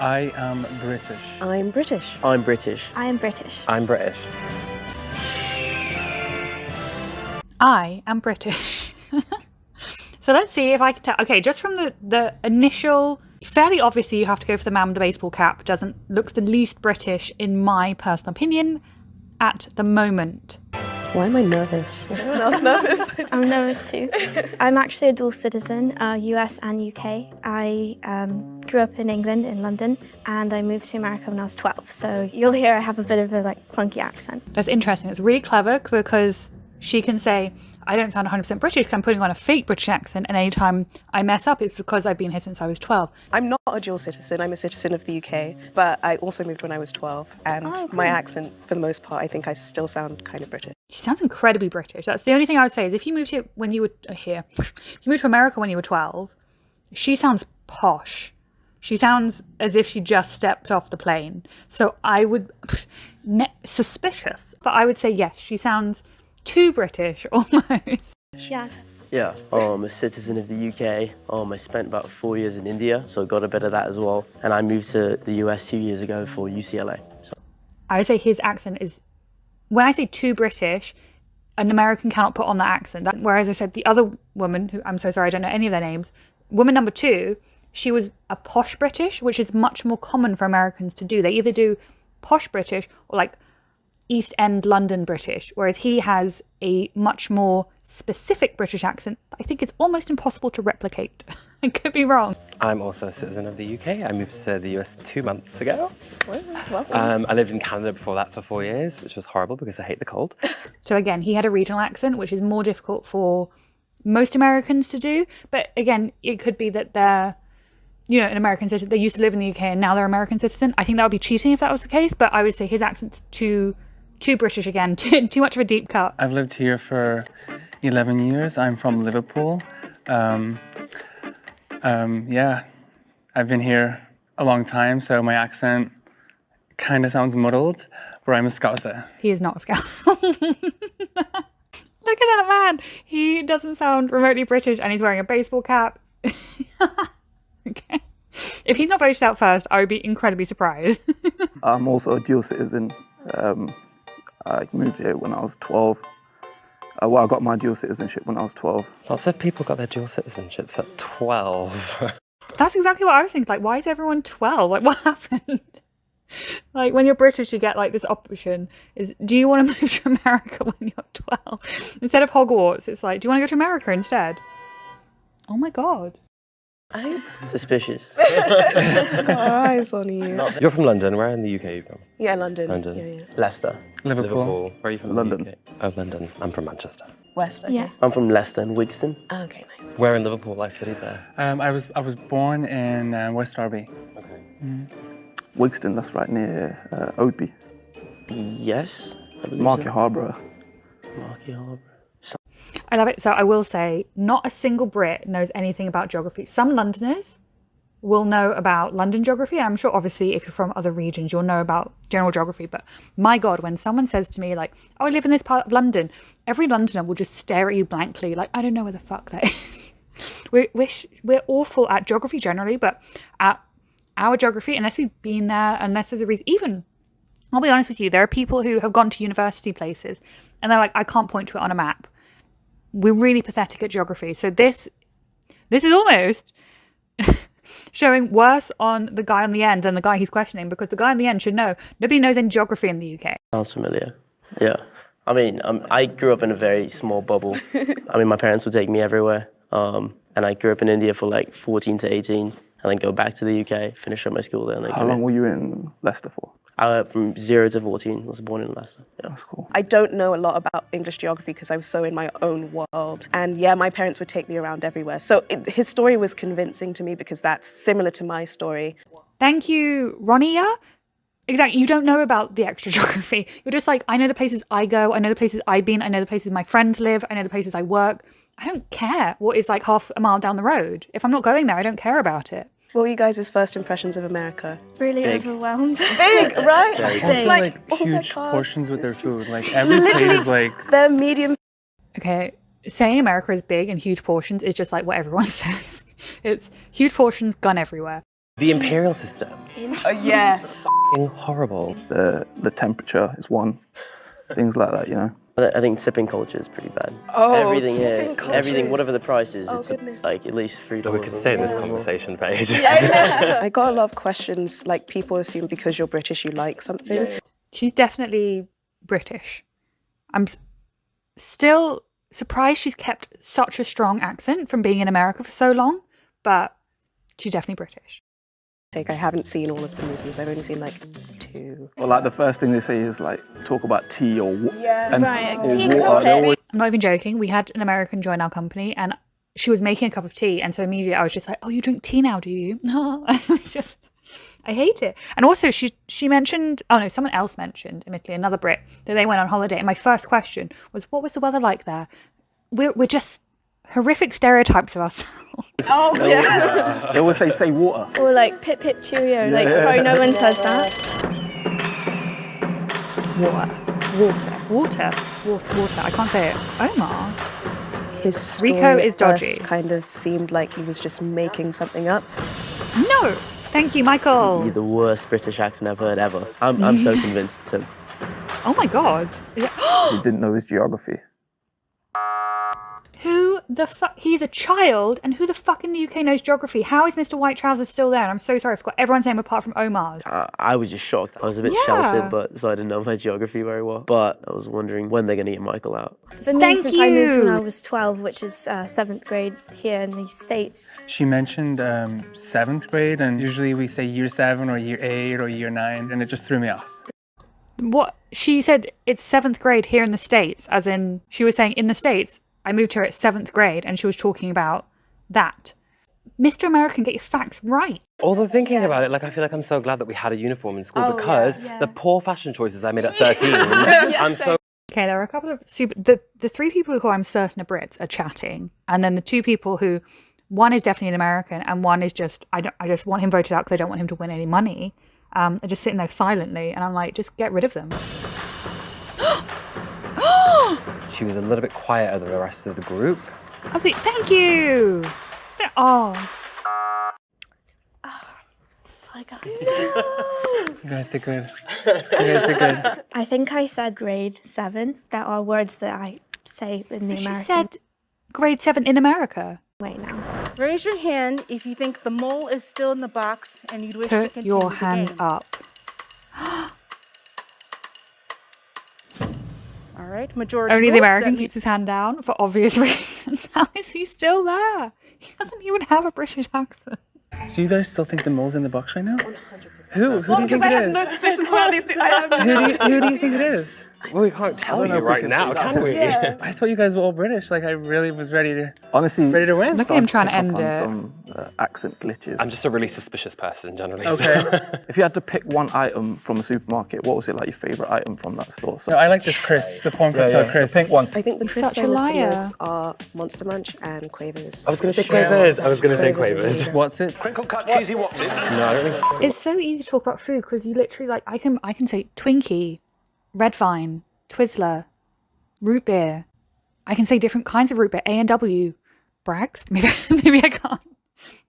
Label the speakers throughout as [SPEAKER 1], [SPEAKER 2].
[SPEAKER 1] I am British.
[SPEAKER 2] I'm British.
[SPEAKER 3] I'm British.
[SPEAKER 4] I am British.
[SPEAKER 3] I'm British.
[SPEAKER 5] I am British. So let's see if I can tell. Okay, just from the initial, fairly obviously you have to go for the man with the baseball cap. Looks the least British in my personal opinion at the moment.
[SPEAKER 2] Why am I nervous? Is anyone else nervous?
[SPEAKER 4] I'm nervous too. I'm actually a dual citizen, US and UK. I grew up in England, in London, and I moved to America when I was 12. So you'll hear I have a bit of a funky accent.
[SPEAKER 5] That's interesting. It's really clever because she can say, I don't sound 100% British because I'm putting on a fake British accent, and anytime I mess up, it's because I've been here since I was 12.
[SPEAKER 2] I'm not a dual citizen. I'm a citizen of the UK, but I also moved when I was 12, and my accent, for the most part, I think I still sound kind of British.
[SPEAKER 5] She sounds incredibly British. That's the only thing I would say is if you moved here when you were if you moved to America when you were 12, she sounds posh. She sounds as if she just stepped off the plane. So I would, suspicious, but I would say yes, she sounds too British almost.
[SPEAKER 4] Yeah.
[SPEAKER 3] Yeah, I'm a citizen of the UK. I spent about 4 years in India, so I got a bit of that as well. And I moved to the US 2 years ago for UCLA. So.
[SPEAKER 5] I would say his accent is, when I say too British, an American cannot put on that accent. Whereas I said the other woman, who I'm so sorry, I don't know any of their names, woman number 2, she was a posh British, which is much more common for Americans to do. They either do posh British or like East End London British, whereas he has a much more specific British accent. I think it's almost impossible to replicate. I could be wrong.
[SPEAKER 6] I'm also a citizen of the UK. I moved to the US 2 months ago.
[SPEAKER 2] Welcome.
[SPEAKER 6] I lived in Canada before that for 4 years, which was horrible because I hate the cold.
[SPEAKER 5] So again, he had a regional accent, which is more difficult for most Americans to do. But again, it could be that they're, an American citizen. They used to live in the UK and now they're American citizen. I think that would be cheating if that was the case. But I would say his accent's too British again, too much of a deep cut.
[SPEAKER 1] I've lived here for 11 years. I'm from Liverpool. Yeah, I've been here a long time, so my accent kind of sounds muddled, but I'm a Scouser.
[SPEAKER 5] He is not a Scout. Look at that man. He doesn't sound remotely British and he's wearing a baseball cap. Okay. If he's not voted out first, I would be incredibly surprised.
[SPEAKER 7] I'm also a dual citizen. I moved here when I was 12. I got my dual citizenship when I was 12.
[SPEAKER 6] Lots of people got their dual citizenships at 12.
[SPEAKER 5] That's exactly what I was thinking. Why is everyone 12? What happened? When you're British, you get this option is, do you want to move to America when you're 12? Instead of Hogwarts, it's do you want to go to America instead? Oh my God.
[SPEAKER 3] Suspicious.
[SPEAKER 2] Got our eyes on you.
[SPEAKER 6] You're from London. Where in the UK are you from?
[SPEAKER 2] Yeah, London.
[SPEAKER 6] London.
[SPEAKER 2] Yeah.
[SPEAKER 3] Leicester.
[SPEAKER 1] Liverpool.
[SPEAKER 6] Where are you from?
[SPEAKER 7] London.
[SPEAKER 6] In the UK? Oh, London. I'm from Manchester.
[SPEAKER 2] West, okay.
[SPEAKER 4] Yeah.
[SPEAKER 3] I'm from Leicester and Wigston.
[SPEAKER 2] Oh, okay, nice.
[SPEAKER 6] Where in Liverpool? I studied there.
[SPEAKER 1] I was born in West Derby.
[SPEAKER 6] Okay.
[SPEAKER 7] Wigston, that's right near Oadby.
[SPEAKER 3] Yes.
[SPEAKER 7] Market Harbour.
[SPEAKER 3] Market Harbour.
[SPEAKER 5] I love it. So I will say, not a single Brit knows anything about geography. Some Londoners will know about London geography. And I'm sure, obviously, if you're from other regions, you'll know about general geography. But my God, when someone says to me, oh, I live in this part of London, every Londoner will just stare at you blankly, I don't know where the fuck that is. We're awful at geography generally, but at our geography, unless we've been there, unless there's a reason, even, I'll be honest with you, there are people who have gone to university places and they're I can't point to it on a map. We're really pathetic at geography. So this is almost showing worse on the guy on the end than the guy he's questioning, because the guy on the end should know. Nobody knows any geography in the UK.
[SPEAKER 3] Sounds familiar. Yeah. I grew up in a very small bubble. My parents would take me everywhere. And I grew up in India for 14 to 18, and then go back to the UK, finish up my school there. And then
[SPEAKER 7] How long were you in Leicester for?
[SPEAKER 3] From 0 to 14, I was born in Leicester. Yeah.
[SPEAKER 7] That's cool.
[SPEAKER 2] I don't know a lot about English geography because I was so in my own world. And yeah, my parents would take me around everywhere. So his story was convincing to me because that's similar to my story.
[SPEAKER 5] Thank you, Ronia. Exactly. You don't know about the extra geography. You're just I know the places I go. I know the places I've been. I know the places my friends live. I know the places I work. I don't care what is half a mile down the road. If I'm not going there, I don't care about it.
[SPEAKER 2] What were you guys' first impressions of America?
[SPEAKER 4] Really
[SPEAKER 3] Big.
[SPEAKER 4] overwhelmed.
[SPEAKER 2] Big, right?
[SPEAKER 1] Also,
[SPEAKER 2] oh my
[SPEAKER 1] huge
[SPEAKER 2] God.
[SPEAKER 1] portions with their food. Every plate is
[SPEAKER 2] They're medium.
[SPEAKER 5] Okay, saying America is big and huge portions is just what everyone says. It's huge portions, gone everywhere.
[SPEAKER 6] The imperial system.
[SPEAKER 2] Yes.
[SPEAKER 6] F***ing horrible.
[SPEAKER 7] The temperature is one. Things like that, you know.
[SPEAKER 3] I think tipping culture is pretty bad.
[SPEAKER 2] Oh,
[SPEAKER 3] everything
[SPEAKER 2] tipping
[SPEAKER 3] here,
[SPEAKER 2] culture
[SPEAKER 3] everything,
[SPEAKER 2] is-
[SPEAKER 3] whatever the price is,
[SPEAKER 2] Oh,
[SPEAKER 3] it's
[SPEAKER 2] goodness.
[SPEAKER 3] like at least $3.
[SPEAKER 6] We could stay in this conversation for ages.
[SPEAKER 2] I got a lot of questions, like people assume because you're British you like something.
[SPEAKER 5] She's definitely British. I'm still surprised she's kept such a strong accent from being in America for so long, but she's definitely British.
[SPEAKER 2] I haven't seen all of the movies. I've only seen like 2.
[SPEAKER 7] Well, like the first thing they say is like talk about tea or
[SPEAKER 2] Yeah.
[SPEAKER 4] Right,
[SPEAKER 7] or
[SPEAKER 4] tea
[SPEAKER 7] water.
[SPEAKER 4] coffee.
[SPEAKER 7] They always
[SPEAKER 5] I'm not even joking. We had an American join our company and she was making a cup of tea. And so immediately I was just like, oh, you drink tea now, do you? No, it's just, I hate it. And also she mentioned, oh no, someone else mentioned, admittedly, another Brit, that they went on holiday. And my first question was, what was the weather like there? We're just horrific stereotypes of ourselves.
[SPEAKER 2] Oh, yeah.
[SPEAKER 7] they always say water.
[SPEAKER 4] Or like pip pip cheerio. Like, sorry, no one says that.
[SPEAKER 5] Water. I can't say it. Omar.
[SPEAKER 2] His story
[SPEAKER 5] Rico
[SPEAKER 2] at
[SPEAKER 5] is dodgy.
[SPEAKER 2] first kind of seemed like he was just making something up.
[SPEAKER 5] No. Thank you, Michael.
[SPEAKER 3] You're the worst British accent I've heard ever. I'm so convinced Tim.
[SPEAKER 5] Oh my God.
[SPEAKER 7] He didn't know his geography.
[SPEAKER 5] Who the fuck? He's a child, and who the fuck in the UK knows geography? How is Mr. White Trousers still there? And I'm so sorry, I forgot everyone's name apart from Omar's.
[SPEAKER 3] I was just shocked. I was a bit
[SPEAKER 5] Yeah.
[SPEAKER 3] sheltered, but so I didn't know my geography very well. But I was wondering when they're going to get Michael out.
[SPEAKER 4] For me,
[SPEAKER 5] Thank
[SPEAKER 4] since I moved when
[SPEAKER 5] you.
[SPEAKER 4] I was 12, which is 7th grade here in the States.
[SPEAKER 1] She mentioned 7th grade, and usually we say year 7 or year 8 or year 9, and it just threw me off.
[SPEAKER 5] What? She said it's 7th grade here in the States, as in, she was saying in the States, I moved here at 7th grade, and she was talking about that. Mr. American, get your facts right.
[SPEAKER 6] Although thinking about it, like I feel like I'm so glad that we had a uniform in school
[SPEAKER 4] Oh,
[SPEAKER 6] because
[SPEAKER 4] yeah.
[SPEAKER 6] the poor fashion choices I made at 13, I'm so
[SPEAKER 5] Okay, there are a couple of the 3 people who I'm certain are Brits are chatting, and then the 2 people who, one is definitely an American, and one is just I just want him voted out because I don't want him to win any money. Are just sitting there silently, and I'm like, just get rid of them.
[SPEAKER 6] she was a little bit quieter than the rest of the group.
[SPEAKER 5] I think, thank you. Oh,
[SPEAKER 4] Hi guys.
[SPEAKER 1] You guys did good. You guys did good.
[SPEAKER 4] I think I said grade 7. There are words that I say in the
[SPEAKER 5] she
[SPEAKER 4] American
[SPEAKER 5] said grade 7 in America.
[SPEAKER 4] way now.
[SPEAKER 8] Raise your hand if you think the mole is still in the box and you'd wish to
[SPEAKER 5] Put
[SPEAKER 8] continue
[SPEAKER 5] your
[SPEAKER 8] the
[SPEAKER 5] hand
[SPEAKER 8] game.
[SPEAKER 5] up.
[SPEAKER 8] All right, majority
[SPEAKER 5] Only the
[SPEAKER 8] rules,
[SPEAKER 5] American
[SPEAKER 8] that
[SPEAKER 5] keeps his hand down for obvious reasons. How is he still there? He doesn't even have a British accent.
[SPEAKER 1] So you guys still think the mole's in the box right now? 100%. Who do you think it is?
[SPEAKER 2] suspicions about these 2. I have
[SPEAKER 1] Who do you think it is?
[SPEAKER 6] Well, we can't tell
[SPEAKER 7] know
[SPEAKER 6] you
[SPEAKER 7] if we
[SPEAKER 6] right
[SPEAKER 7] can
[SPEAKER 6] now,
[SPEAKER 7] say that.
[SPEAKER 6] can we?
[SPEAKER 1] I thought you guys were all British. Like I really was ready to.
[SPEAKER 7] Honestly,
[SPEAKER 1] Ready to win?
[SPEAKER 5] Look at him trying to
[SPEAKER 7] started
[SPEAKER 5] end
[SPEAKER 7] pick up
[SPEAKER 5] it.
[SPEAKER 7] on some accent glitches.
[SPEAKER 6] I'm just a really suspicious person generally.
[SPEAKER 1] Okay.
[SPEAKER 7] If you had to pick one item from a supermarket, what was it like your favourite item from that store? So,
[SPEAKER 1] No, I like this crisps, the porn cocktail
[SPEAKER 7] the
[SPEAKER 1] crisps.
[SPEAKER 7] pink one.
[SPEAKER 2] I think the
[SPEAKER 5] He's
[SPEAKER 2] crisp
[SPEAKER 5] such a liar.
[SPEAKER 2] famous are Monster Munch and Quavers.
[SPEAKER 6] I was going to say Quavers. I was going to say
[SPEAKER 2] Quavers are
[SPEAKER 6] Quavers.
[SPEAKER 2] really good.
[SPEAKER 1] What's it?
[SPEAKER 6] No, I don't think.
[SPEAKER 5] It's so easy to talk about food because you literally like I can say Twinkie, Red Vine, Twizzler, root beer. I can say different kinds of root beer. A&W, Bragg's. Maybe I can't.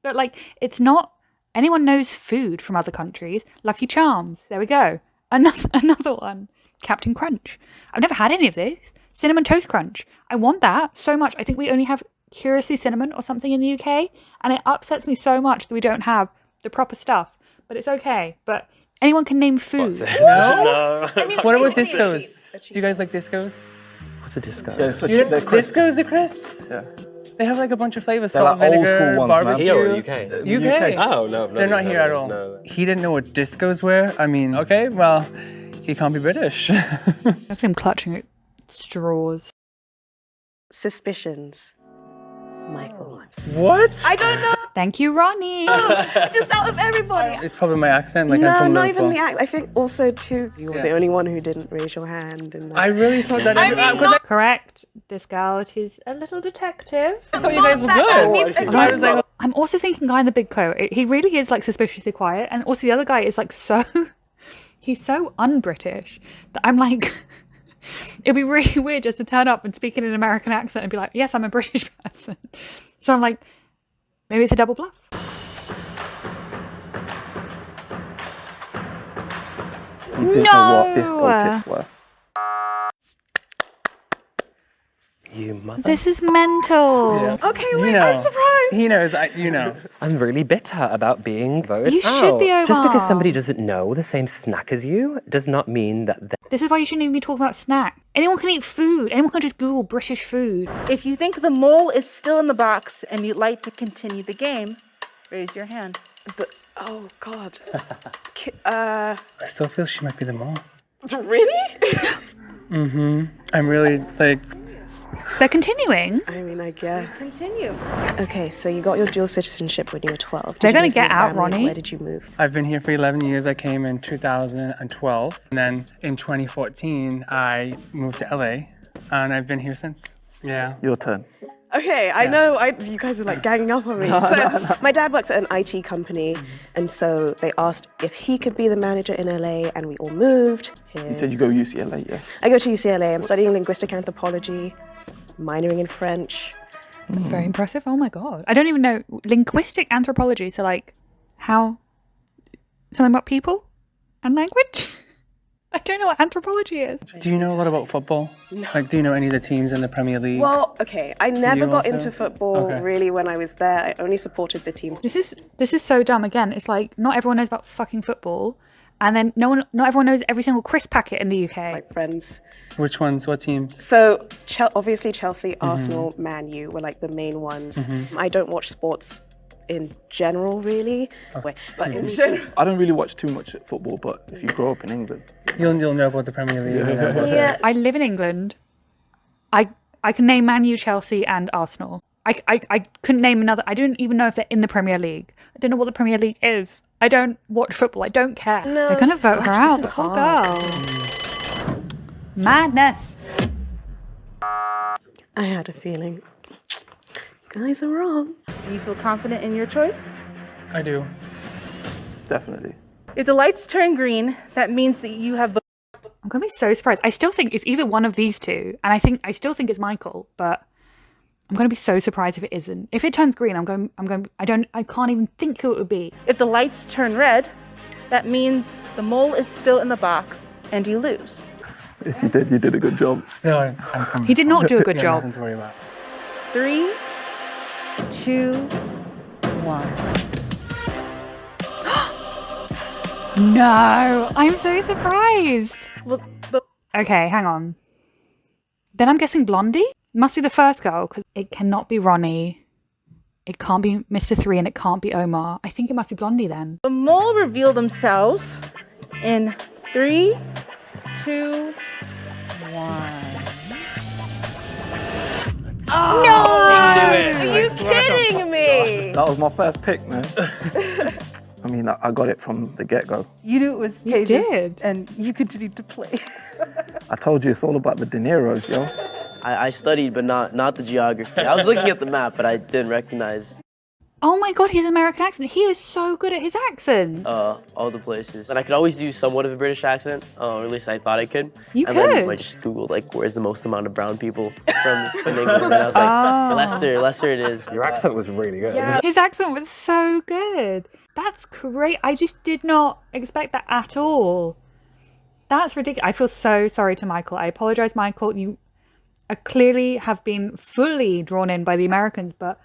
[SPEAKER 5] But like it's not. Anyone knows food from other countries. Lucky Charms. There we go. Another one. Captain Crunch. I've never had any of this. Cinnamon Toast Crunch. I want that so much. I think we only have Curiously Cinnamon or something in the UK, and it upsets me so much that we don't have the proper stuff. But it's okay. But anyone can name food.
[SPEAKER 6] No.
[SPEAKER 1] What about discos? Do you guys like discos?
[SPEAKER 6] What's a disco?
[SPEAKER 7] yeah, so
[SPEAKER 1] You know,
[SPEAKER 7] they're crisp.
[SPEAKER 1] discos, the crisps?
[SPEAKER 7] Yeah.
[SPEAKER 1] They have like a bunch of flavors.
[SPEAKER 7] They're
[SPEAKER 1] Salt,
[SPEAKER 7] like old
[SPEAKER 1] vinegar,
[SPEAKER 7] school ones, man.
[SPEAKER 1] barbecue.
[SPEAKER 6] Here or UK?
[SPEAKER 7] The
[SPEAKER 1] UK.
[SPEAKER 6] Oh, no.
[SPEAKER 1] They're not here at all.
[SPEAKER 6] No.
[SPEAKER 1] He didn't know what discos were. I mean, okay, well, he can't be British.
[SPEAKER 5] Look at him clutching at straws.
[SPEAKER 2] Suspicions. Michael.
[SPEAKER 1] What?
[SPEAKER 2] I don't know.
[SPEAKER 5] Thank you, Ronnie.
[SPEAKER 2] Just out of everybody.
[SPEAKER 1] It's probably my accent. Like I'm
[SPEAKER 2] No,
[SPEAKER 1] from
[SPEAKER 2] not
[SPEAKER 1] Liverpool.
[SPEAKER 2] even the act. I think also too. You were
[SPEAKER 1] Yeah.
[SPEAKER 2] the only one who didn't raise your hand. And
[SPEAKER 1] I really thought that.
[SPEAKER 5] Correct. This girl is a little detective.
[SPEAKER 1] I thought you guys were good. I was like,
[SPEAKER 5] I'm also thinking guy in the big coat. He really is like suspiciously quiet, and also the other guy is like so. He's so un-British that I'm like. It'd be really weird just to turn up and speak in an American accent and be like, "Yes, I'm a British person." So I'm like, maybe it's a double bluff.
[SPEAKER 7] He didn't know what disco chips were.
[SPEAKER 6] You mother.
[SPEAKER 5] This is mental.
[SPEAKER 1] Yeah.
[SPEAKER 2] Okay,
[SPEAKER 1] You
[SPEAKER 2] wait,
[SPEAKER 1] know.
[SPEAKER 2] I'm surprised.
[SPEAKER 1] He knows. You know.
[SPEAKER 6] I'm really bitter about being voted
[SPEAKER 5] You should be,
[SPEAKER 6] out. Just because
[SPEAKER 5] Omar.
[SPEAKER 6] somebody doesn't know the same snack as you does not mean that they...
[SPEAKER 5] This is why you shouldn't even be talking about snack. Anyone can eat food. Anyone can just Google British food.
[SPEAKER 8] If you think the mole is still in the box and you'd like to continue the game, raise your hand.
[SPEAKER 2] Oh, God.
[SPEAKER 1] I still feel she might be the mole.
[SPEAKER 2] Really?
[SPEAKER 1] I'm really like.
[SPEAKER 5] They're continuing.
[SPEAKER 2] I mean, I guess.
[SPEAKER 8] Continue.
[SPEAKER 2] Okay, so you got your dual citizenship when you were 12. Did
[SPEAKER 5] They're
[SPEAKER 2] you
[SPEAKER 5] gonna
[SPEAKER 2] move with
[SPEAKER 5] get
[SPEAKER 2] your
[SPEAKER 5] out,
[SPEAKER 2] family?
[SPEAKER 5] Ronnie.
[SPEAKER 2] Where did you move?
[SPEAKER 1] I've been here for 11 years. I came in 2012, and then in 2014 I moved to LA, and I've been here since. Yeah.
[SPEAKER 7] Your turn.
[SPEAKER 2] Okay, I know you guys are like ganging up on me. My dad works at an IT company, and so they asked if he could be the manager in LA, and we all moved here.
[SPEAKER 7] You said you go UCLA, yeah?
[SPEAKER 2] I go to UCLA. I'm studying linguistic anthropology, minoring in French.
[SPEAKER 5] Very impressive. Oh my God. I don't even know linguistic anthropology. So like how something about people and language? I don't know what anthropology is.
[SPEAKER 1] Do you know a lot about football? No. Like, do you know any of the teams in the Premier League?
[SPEAKER 2] Well, okay, I never
[SPEAKER 1] you
[SPEAKER 2] got
[SPEAKER 1] also?
[SPEAKER 2] into football
[SPEAKER 1] Okay.
[SPEAKER 2] really when I was there. I only supported the teams.
[SPEAKER 5] This is so dumb. Again, it's like not everyone knows about fucking football, and then not everyone knows every single crisp packet in the UK.
[SPEAKER 2] My friends.
[SPEAKER 1] Which ones? What teams?
[SPEAKER 2] So obviously Chelsea, Arsenal, Man U were like the main ones. I don't watch sports in general, really. But in general,
[SPEAKER 7] I don't really watch too much football, but if you grow up in England,
[SPEAKER 1] You'll know about the Premier League. You know about
[SPEAKER 2] yeah.
[SPEAKER 5] I live in England. I can name Man U, Chelsea, and Arsenal. I couldn't name another. I don't even know if they're in the Premier League. I don't know what the Premier League is. I don't watch football. I don't care.
[SPEAKER 2] No,
[SPEAKER 5] They're gonna vote her
[SPEAKER 2] gosh,
[SPEAKER 5] out.
[SPEAKER 2] this
[SPEAKER 5] The
[SPEAKER 2] is
[SPEAKER 5] poor
[SPEAKER 2] hard.
[SPEAKER 5] girl. Madness.
[SPEAKER 2] I had a feeling. You guys are wrong.
[SPEAKER 8] Do you feel confident in your choice?
[SPEAKER 1] I do.
[SPEAKER 7] definitely.
[SPEAKER 8] If the lights turn green, that means that you have
[SPEAKER 5] I'm gonna be so surprised. I still think it's either one of these two, and I still think it's Michael, but I'm gonna be so surprised if it isn't. If it turns green, I can't even think who it would be.
[SPEAKER 8] If the lights turn red, that means the mole is still in the box and you lose.
[SPEAKER 7] If you did a good job.
[SPEAKER 1] No, I'm
[SPEAKER 5] He did not do a good
[SPEAKER 1] yeah,
[SPEAKER 5] job.
[SPEAKER 1] Nothing to worry about.
[SPEAKER 8] 3, 2, 1.
[SPEAKER 5] No, I'm so surprised.
[SPEAKER 8] Well,
[SPEAKER 5] Okay, hang on. Then I'm guessing Blondie must be the first girl because it cannot be Ronnie. It can't be Mr. 3 and it can't be Omar. I think it must be Blondie then.
[SPEAKER 8] the mole reveal themselves in 3, 2, 1.
[SPEAKER 2] Are you kidding me?
[SPEAKER 7] That was my first pick, man. I mean, I got it from the get-go.
[SPEAKER 8] You knew it was
[SPEAKER 5] You
[SPEAKER 8] Tejas,
[SPEAKER 5] did.
[SPEAKER 8] and you continued to play.
[SPEAKER 7] I told you it's all about the De Niro's, yo.
[SPEAKER 3] I studied, but not the geography. I was looking at the map, but I didn't recognize
[SPEAKER 5] Oh my god, his American accent. He is so good at his accent.
[SPEAKER 3] all the places. And I could always do somewhat of a British accent, or at least I thought I could.
[SPEAKER 5] You
[SPEAKER 3] and
[SPEAKER 5] could.
[SPEAKER 3] then I just Googled, like, where's the most amount of brown people from England? And I was like, Leicester it is.
[SPEAKER 6] Your accent was really good.
[SPEAKER 5] His accent was so good. That's great. I just did not expect that at all. That's ridiculous. I feel so sorry to Michael. I apologize, Michael. You clearly have been fully drawn in by the Americans, but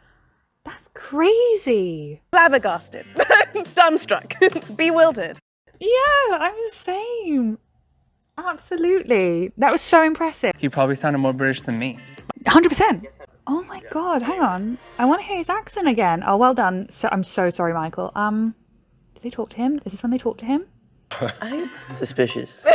[SPEAKER 5] that's crazy.
[SPEAKER 2] Flabbergasted. Dumbstruck. Bewildered.
[SPEAKER 5] Yeah, I'm the same. Absolutely. That was so impressive.
[SPEAKER 1] He probably sounded more British than me.
[SPEAKER 5] 100%. Oh my god, hang on. I want to hear his accent again. Oh, well done. So I'm so sorry, Michael. Did they talk to him? Is this when they talked to him?
[SPEAKER 3] Suspicious.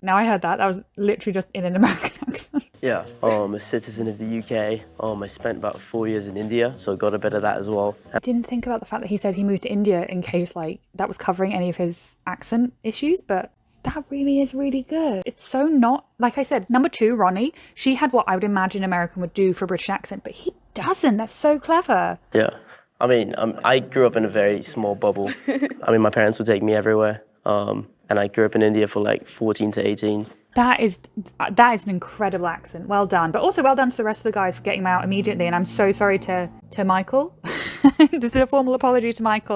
[SPEAKER 5] Now I heard that. That was literally just in an American accent.
[SPEAKER 3] Yeah. I'm a citizen of the UK. I spent about 4 years in India, so I got a bit of that as well.
[SPEAKER 5] I didn't think about the fact that he said he moved to India in case like that was covering any of his accent issues, but that really is really good. It's so not, like I said, number 2, Ronnie, she had what I would imagine American would do for a British accent, but he doesn't. That's so clever.
[SPEAKER 3] Yeah. I mean, I grew up in a very small bubble. I mean, my parents would take me everywhere. And I grew up in India for like 14 to 18.
[SPEAKER 5] That is an incredible accent. Well done. But also well done to the rest of the guys for getting him out immediately. And I'm so sorry to Michael. This is a formal apology to Michael.